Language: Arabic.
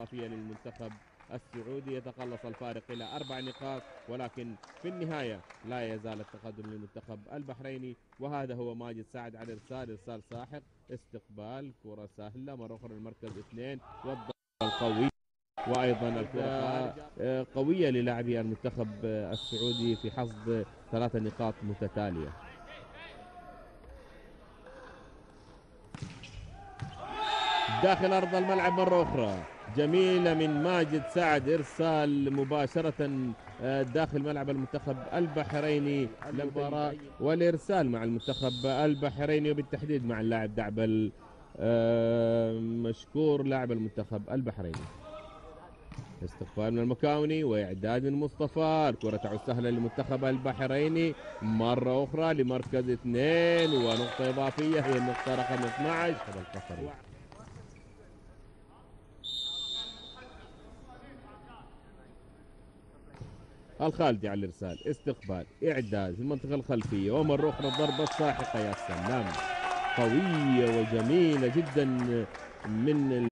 إضافية للمنتخب السعودي، يتقلص الفارق إلى 4 نقاط، ولكن في النهاية لا يزال التقدم للمنتخب البحريني. وهذا هو ماجد سعد على إرسال ساحق، استقبال كرة سهلة مرة أخرى المركز 2، والضربة القوي وأيضا الكرة قوية للاعبي المنتخب السعودي في حصد 3 نقاط متتالية. داخل أرض الملعب مرة أخرى جميلة من ماجد سعد، إرسال مباشرة داخل ملعب المنتخب البحريني للمباراة والإرسال مع المنتخب البحريني، وبالتحديد مع اللاعب دعبل مشكور لاعب المنتخب البحريني. استقبال من المكاوني وإعداد من مصطفى، الكرة تعود سهلة للمنتخب البحريني مرة أخرى لمركز 2 ونقطة إضافية هي النقطة رقم 12 القصري. الخالدي على الإرسال، استقبال إعداد في المنطقة الخلفية ومرة أخرى الضربة الساحقة، يا سلام قوية وجميلة جدا من